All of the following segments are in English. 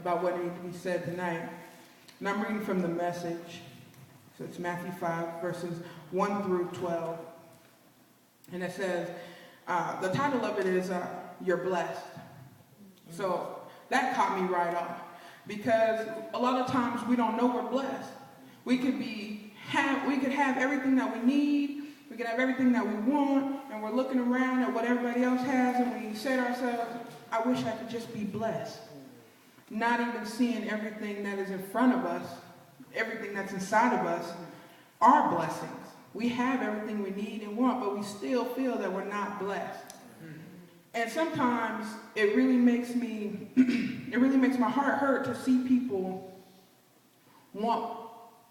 about what needs to be said tonight. And I'm reading from the Message. So it's Matthew 5, verses 1 through 12. And it says, the title of it is, You're Blessed. So that caught me right off. Because a lot of times we don't know we're blessed. We could have everything that we need. We could have everything that we want. And we're looking around at what everybody else has. And we say to ourselves, I wish I could just be blessed. Not even seeing everything that is in front of us, everything that's inside of us, are blessings. We have everything we need and want, but we still feel that we're not blessed. And sometimes it really makes my heart hurt to see people want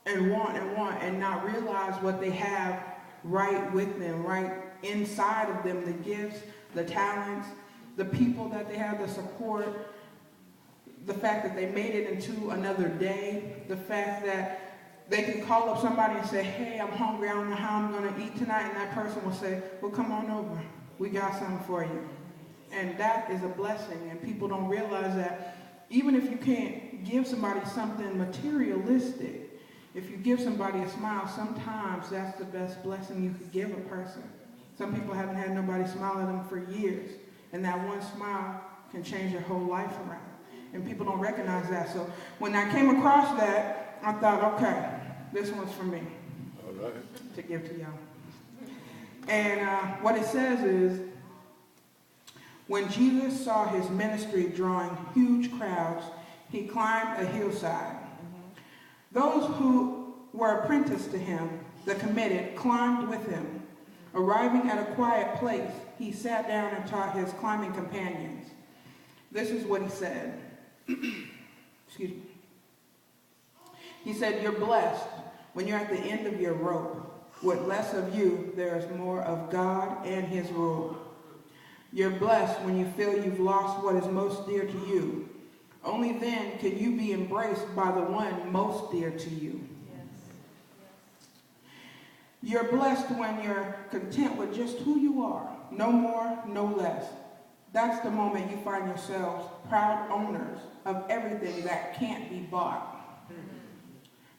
and not realize what they have right with them, right inside of them, the gifts, the talents, the people that they have, the support, the fact that they made it into another day, the fact that they can call up somebody and say, hey, I'm hungry, I don't know how I'm going to eat tonight, and that person will say, well, come on over. We got something for you. And that is a blessing, and people don't realize that even if you can't give somebody something materialistic, if you give somebody a smile, sometimes that's the best blessing you could give a person. Some people haven't had nobody smile at them for years, and that one smile can change their whole life around. And people don't recognize that. So when I came across that, I thought, okay, this one's for me. All right. To give to y'all. And what it says is, when Jesus saw his ministry drawing huge crowds, he climbed a hillside. Those who were apprenticed to him, the committed, climbed with him. Arriving at a quiet place, he sat down and taught his climbing companions. This is what he said. Excuse me. He said, you're blessed when you're at the end of your rope. With less of you, there is more of God and his rule. You're blessed when you feel you've lost what is most dear to you. Only then can you be embraced by the one most dear to you. You're blessed when you're content with just who you are. No more, no less. That's the moment you find yourselves proud owners of everything that can't be bought.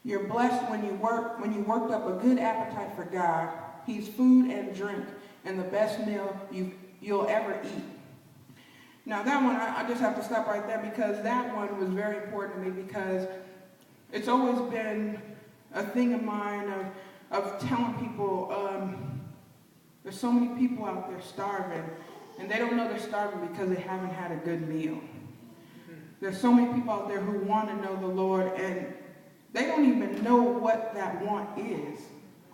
You're blessed when you worked up a good appetite for God. He's food and drink and the best meal you'll ever eat. Now that one, I just have to stop right there because that one was very important to me because it's always been a thing of mine of telling people there's so many people out there starving and they don't know they're starving because they haven't had a good meal. There's so many people out there who want to know the Lord and they don't even know what that want is.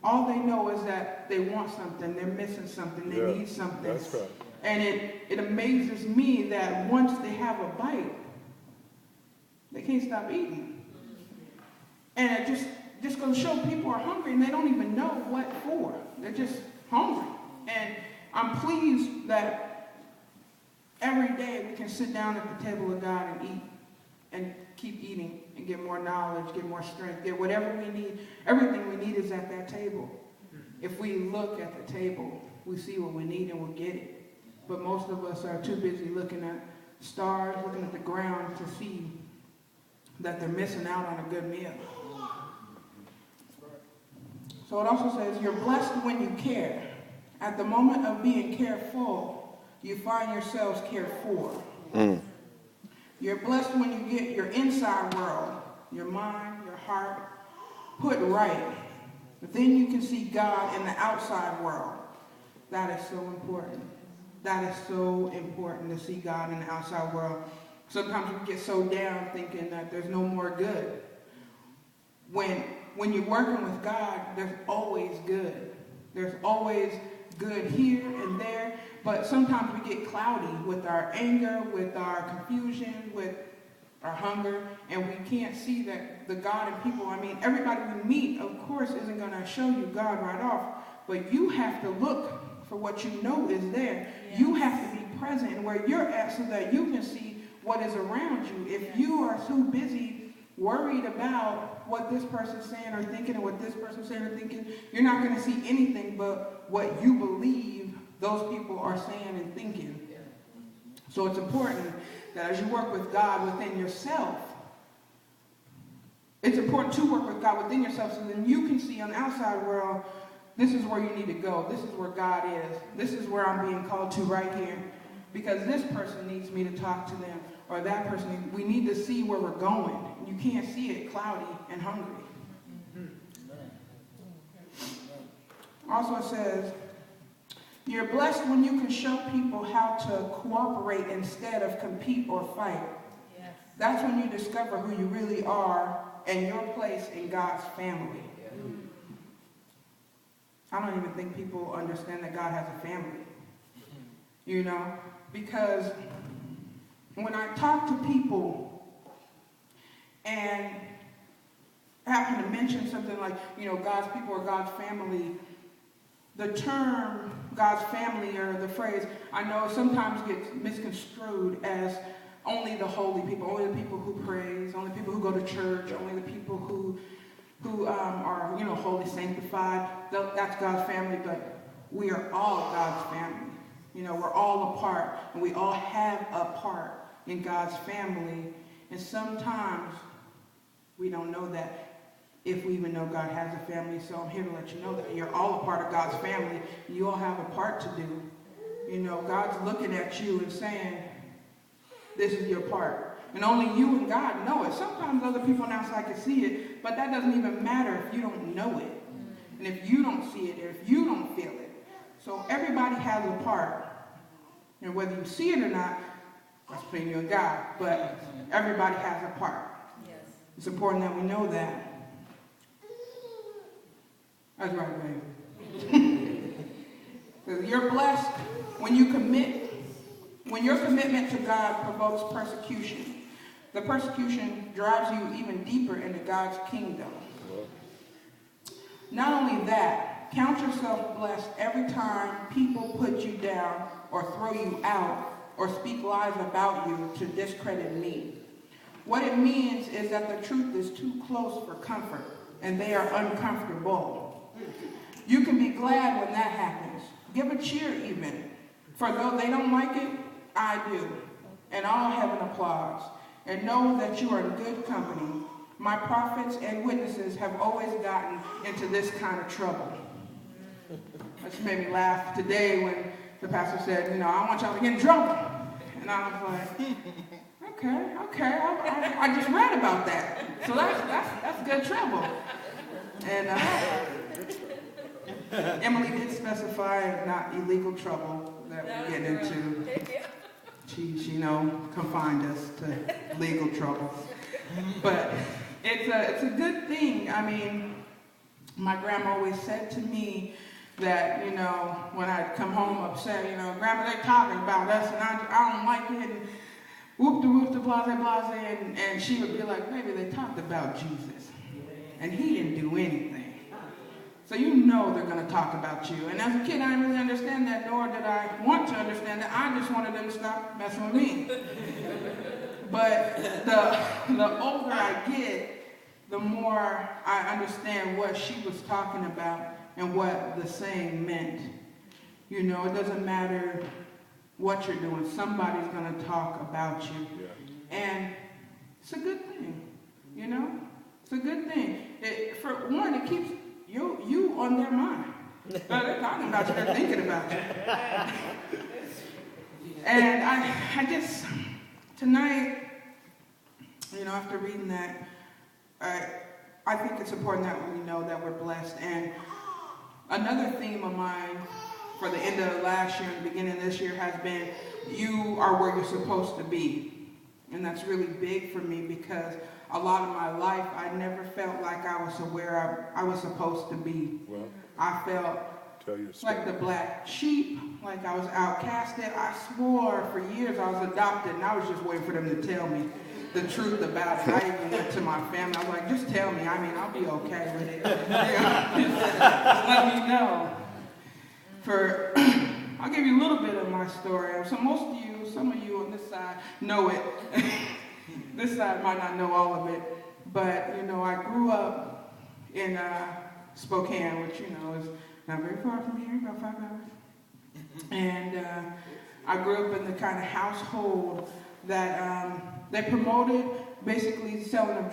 All they know is that they want something, they're missing something, they need something. That's right. And it amazes me that once they have a bite, they can't stop eating. And it just goes to show people are hungry and they don't even know what for. They're just hungry. And I'm pleased that every day we can sit down at the table of God and eat and keep eating and get more knowledge, get more strength, get whatever we need. Everything we need is at that table. If we look at the table, we see what we need and we'll get it. But most of us are too busy looking at stars, looking at the ground to see that they're missing out on a good meal. So it also says, you're blessed when you care. At the moment of being careful, you find yourselves cared for. You're blessed when you get your inside world, your mind, your heart, put right. But then you can see God in the outside world. That is so important. That is so important to see God in the outside world. Sometimes we get so down thinking that there's no more good. When you're working with God, there's always good. There's always good here and there. But sometimes we get cloudy with our anger, with our confusion, with our hunger, and we can't see that the God in people, everybody we meet, of course, isn't going to show you God right off, but you have to look for what you know is there. Yes. You have to be present where you're at so that you can see what is around you. If you are so busy worried about what this person's saying or thinking and what this person's saying or thinking, you're not going to see anything but what you believe those people are saying and thinking. So it's important that as you work with God within yourself, it's important to work with God within yourself so then you can see on the outside world, this is where you need to go. This is where God is. This is where I'm being called to right here. Because this person needs me to talk to them. Or that person, we need to see where we're going. You can't see it cloudy and hungry. Also it says, you're blessed when you can show people how to cooperate instead of compete or fight. Yes. That's when you discover who you really are and your place in God's family. I don't even think people understand that God has a family. You know? Because when I talk to people and happen to mention something like, you know, God's people or God's family, the term God's family or the phrase, I know sometimes gets misconstrued as only the holy people, only the people who praise, only people who go to church, only the people who are, you know, holy, sanctified. That's God's family, but we are all God's family. You know, we're all a part, and we all have a part in God's family. And sometimes we don't know that, if we even know God has a family. So I'm here to let you know that you're all a part of God's family. You all have a part to do. You know, God's looking at you and saying, this is your part. And only you and God know it. Sometimes other people on the outside can see it, but that doesn't even matter if you don't know it. And if you don't see it, or if you don't feel it. So everybody has a part. And whether you see it or not, that's between you and God. But everybody has a part. Yes. It's important that we know that. That's right, baby. You're blessed when you commit. When your commitment to God provokes persecution. The persecution drives you even deeper into God's kingdom. Not only that, count yourself blessed every time people put you down or throw you out or speak lies about you to discredit me. What it means is that the truth is too close for comfort and they are uncomfortable. You can be glad when that happens. Give a cheer even. For though they don't like it, I do. And all heaven applauds. And know that you are in good company. My prophets and witnesses have always gotten into this kind of trouble. That just made me laugh today when the pastor said, you know, I want y'all to get in trouble. And I was like, okay, I just read about that. So that's good trouble. And Emily did specify not illegal trouble that we get into. She you know, confined us to legal trouble. But it's a good thing. I mean, my grandma always said to me that, you know, when I'd come home upset, you know, Grandma, they're talking about us and I don't like it, and whoop-de-whoop-de, blase, and she would be like, baby, they talked about Jesus, and he didn't do anything. So you know they're going to talk about you. And as a kid, I didn't really understand that, nor did I want to understand that. I just wanted them to stop messing with me. But the older I get, the more I understand what she was talking about and what the saying meant. You know, it doesn't matter what you're doing. Somebody's going to talk about you. Yeah. And it's a good thing, you know? It's a good thing. For one, it keeps you on their mind. They're talking about you, they're thinking about you. And I just, tonight, you know, after reading that, I think it's important that we know that we're blessed. And another theme of mine for the end of last year and the beginning of this year has been, you are where you're supposed to be. And that's really big for me because a lot of my life, I never felt like I was where I was supposed to be. Well, I felt like the black sheep, like I was outcasted. I swore for years I was adopted, and I was just waiting for them to tell me the truth about it. I even went to my family. I was like, just tell me. I mean, I'll be okay with it. Just let me know. I'll give you a little bit of my story. So some of you on this side know it. This side might not know all of it, but, you know, I grew up in Spokane, which, you know, is not very far from here, about 5 hours. And I grew up in the kind of household that they promoted basically selling of